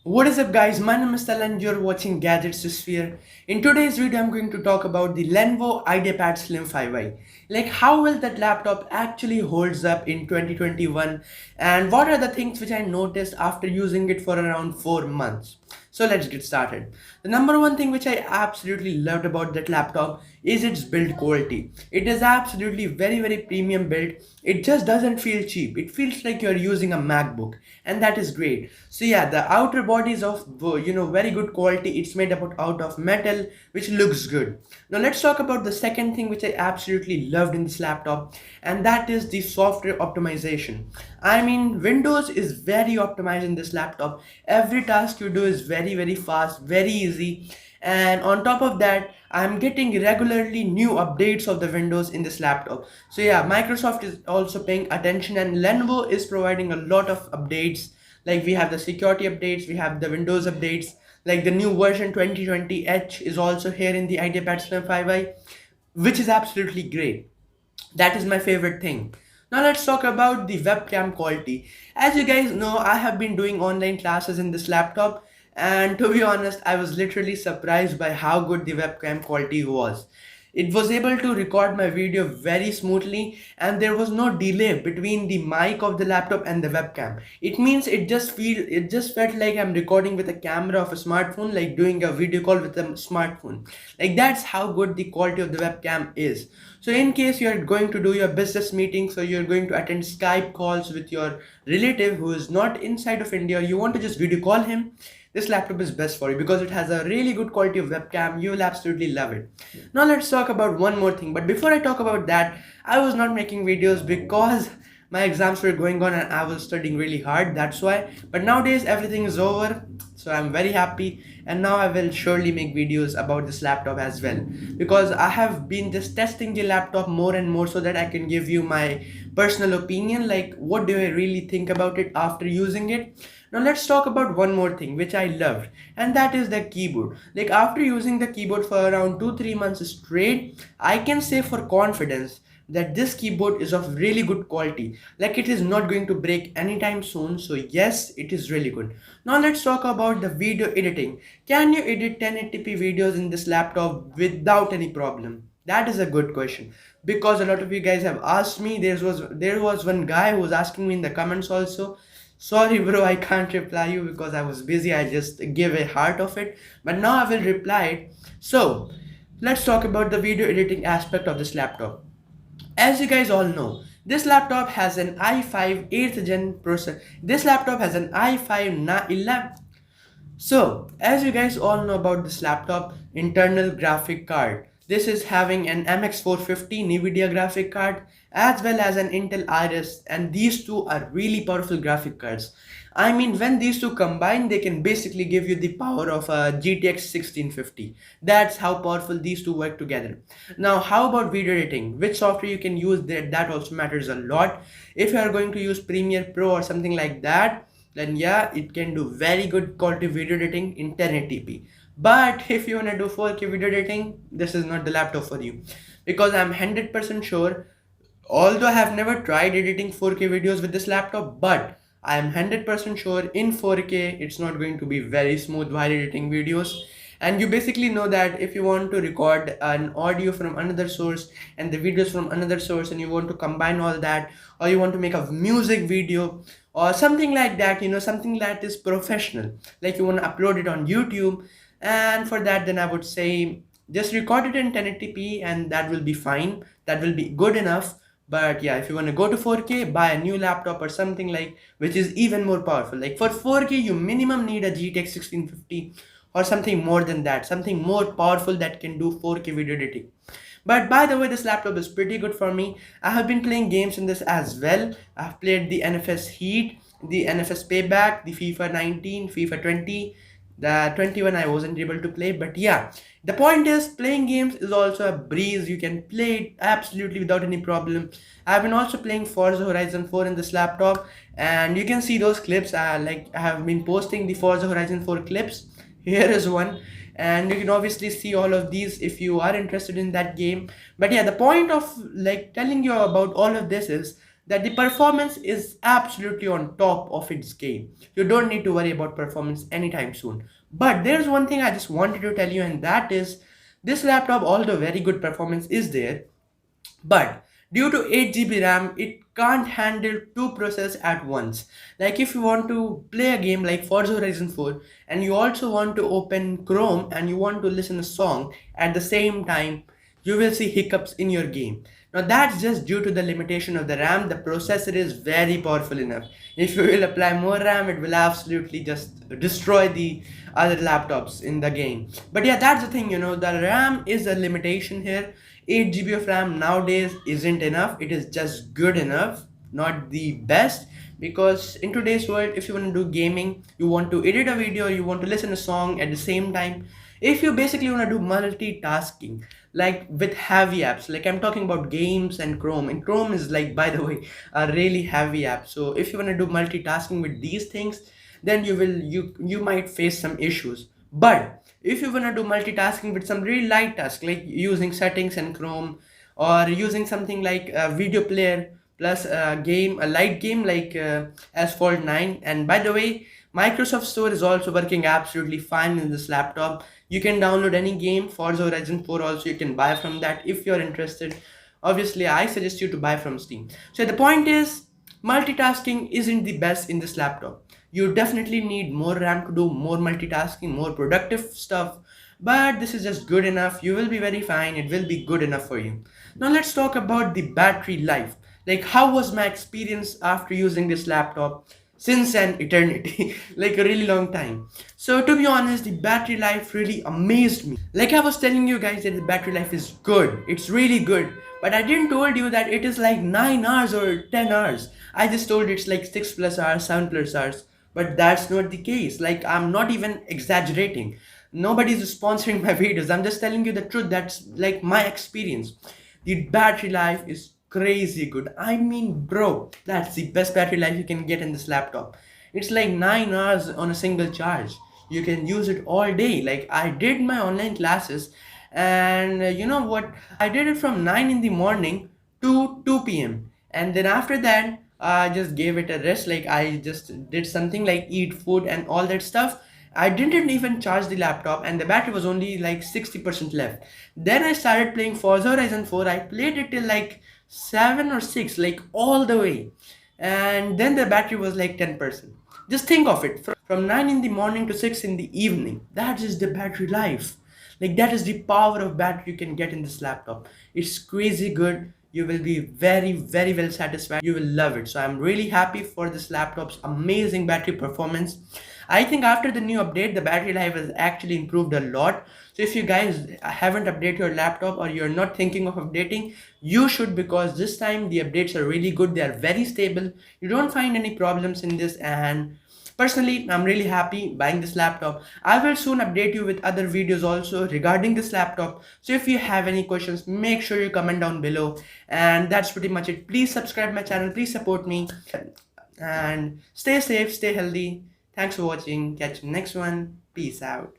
What is up guys, my name is Tal and you're watching Gadgets to Sphere. In today's video I'm going to talk about the Lenovo Ideapad Slim 5i. Like how well that laptop actually holds up in 2021 and what are the things which I noticed after using it for around 4 months. So let's get started. The number one thing which I absolutely loved about that laptop is its build quality. It is absolutely very premium build. It just doesn't feel cheap. It feels like you're using a MacBook and that is great. So yeah, the outer body is of very good quality. It's made out of metal which looks good. Now let's talk about the second thing which I absolutely loved in this laptop, and that is the software optimization. I mean, Windows is very optimized in this laptop. Every task you do is very fast, very easy, and on top of that I'm getting regularly new updates of the Windows in this laptop. So yeah, Microsoft is also paying attention and Lenovo is providing a lot of updates. Like we have the security updates, we have the Windows updates, like the new version 2020H is also here in the Ideapad Slim 5i, which is absolutely great. That is my favorite thing. Now let's talk about the webcam quality. As you guys know, I have been doing online classes in this laptop, and to be honest, I was literally surprised by how good the webcam quality was. It was able to record my video very smoothly and there was no delay between the mic of the laptop and the webcam. It means it just felt like I'm recording with a camera of a smartphone, like doing a video call with a smartphone. Like that's how good the quality of the webcam is. So in case you're going to do your business meeting, so you're going to attend Skype calls with your relative who is not inside of India, you want to just video call him, this laptop is best for you because it has a really good quality of webcam. You will absolutely love it. Now let's talk about one more thing, but before I talk about that, I was not making videos because my exams were going on and I was studying really hard, that's why. But nowadays everything is over, so I'm very happy, and now I will surely make videos about this laptop as well, because I have been just testing the laptop more and more so that I can give you my personal opinion, like what do I really think about it after using it. Now let's talk about one more thing which I loved, and that is the keyboard. Like after using the keyboard for around 2-3 months straight, I can say for confidence that this keyboard is of really good quality. Like it is not going to break anytime soon. So yes, it is really good. Now let's talk about the video editing. Can you edit 1080p videos in this laptop without any problem? That is a good question, because a lot of you guys have asked me. There was one guy who was asking me in the comments also. Sorry bro, I can't reply you because I was busy. I just gave a heart of it, but now I will reply it. So let's talk about the video editing aspect of this laptop. As you guys all know, this laptop has an i5 8th gen processor. This laptop has an i5 11. So, as you guys all know about this laptop, internal graphic card. This is having an MX450 NVIDIA graphic card as well as an Intel Iris, and these two are really powerful graphic cards. I mean, when these two combine, they can basically give you the power of a GTX 1650. That's how powerful these two work together. Now, how about video editing? Which software you can use there? That also matters a lot. If you are going to use Premiere Pro or something like that, then yeah, it can do very good quality video editing in 1080p. But if you want to do 4K video editing, this is not the laptop for you, because I'm 100% sure, although I have never tried editing 4K videos with this laptop, but I am 100% sure in 4K it's not going to be very smooth while editing videos. And you basically know that if you want to record an audio from another source and the videos from another source, and you want to combine all that, or you want to make a music video or something like that, something that is professional, like you want to upload it on YouTube, and for that, then I would say just record it in 1080p and that will be fine, that will be good enough. But yeah, if you want to go to 4K, buy a new laptop or something like which is even more powerful. Like for 4K, you minimum need a GTX 1650 or something more than that, something more powerful that can do 4K video editing. But by the way, this laptop is pretty good for me. I have been playing games in this as well. I've played the NFS Heat, the NFS Payback, the FIFA 19, FIFA 20. The 21 I wasn't able to play, but yeah, the point is playing games is also a breeze. You can play it absolutely without any problem. I've been also playing Forza Horizon 4 in this laptop, and you can see those clips. Like I have been posting the Forza Horizon 4 clips. Here is one, and you can obviously see all of these if you are interested in that game. But yeah, the point of like telling you about all of this is that the performance is absolutely on top of its game. You don't need to worry about performance anytime soon. But there's one thing I just wanted to tell you, and that is this laptop, although very good performance is there, but due to 8 GB RAM, it can't handle two processes at once. Like if you want to play a game like Forza Horizon 4 and you also want to open Chrome and you want to listen a song at the same time, you will see hiccups in your game. Now that's just due to the limitation of the RAM. The processor is very powerful enough. If you will apply more RAM, it will absolutely just destroy the other laptops in the game. But yeah, that's the thing, the RAM is a limitation here. 8 GB of RAM nowadays isn't enough. It is just good enough, not the best. Because in today's world, if you want to do gaming, you want to edit a video, you want to listen a song at the same time, if you basically want to do multitasking, like with heavy apps, like I'm talking about games and Chrome, and Chrome is, like, by the way, a really heavy app. So if you want to do multitasking with these things, then you might face some issues. But if you want to do multitasking with some really light task, like using settings and Chrome, or using something like a video player plus a light game like Asphalt 9. And by the way, Microsoft Store is also working absolutely fine in this laptop. You can download any game, Forza Horizon 4 also you can buy from that if you're interested. Obviously, I suggest you to buy from Steam. So the point is, multitasking isn't the best in this laptop. You definitely need more RAM to do more multitasking, more productive stuff. But this is just good enough. You will be very fine. It will be good enough for you. Now let's talk about the battery life. Like, how was my experience after using this laptop? Since an eternity, like a really long time. So to be honest, the battery life really amazed me. Like I was telling you guys that the battery life is good. It's really good. But I didn't told you that it is like 9 hours or 10 hours. I just told it's like 6 plus hours, 7 plus hours. But that's not the case. Like, I'm not even exaggerating. Nobody's sponsoring my videos. I'm just telling you the truth. That's like my experience. The battery life is crazy good. I mean, bro, that's the best battery life you can get in this laptop. It's like 9 hours on a single charge. You can use it all day. Like, I did my online classes, and you know what? I did it from 9 in the morning to 2 p.m. And then after that, I just gave it a rest. Like, I just did something like eat food and all that stuff. I didn't even charge the laptop, and the battery was only like 60% left. Then I started playing Forza Horizon 4. I played it till like 7 or 6, like all the way. And then the battery was like 10%. Just think of it, from 9 in the morning to 6 in the evening. That is the battery life. Like, that is the power of battery you can get in this laptop. It's crazy good. You will be very, very well satisfied. You will love it. So I'm really happy for this laptop's amazing battery performance. I think after the new update, the battery life has actually improved a lot. So if you guys haven't updated your laptop, or you're not thinking of updating, you should, because this time the updates are really good. They are very stable. You don't find any problems in this, and personally, I'm really happy buying this laptop. I will soon update you with other videos also regarding this laptop. So if you have any questions, make sure you comment down below. And that's pretty much it. Please subscribe my channel. Please support me. And stay safe, stay healthy. Thanks for watching. Catch you next one. Peace out.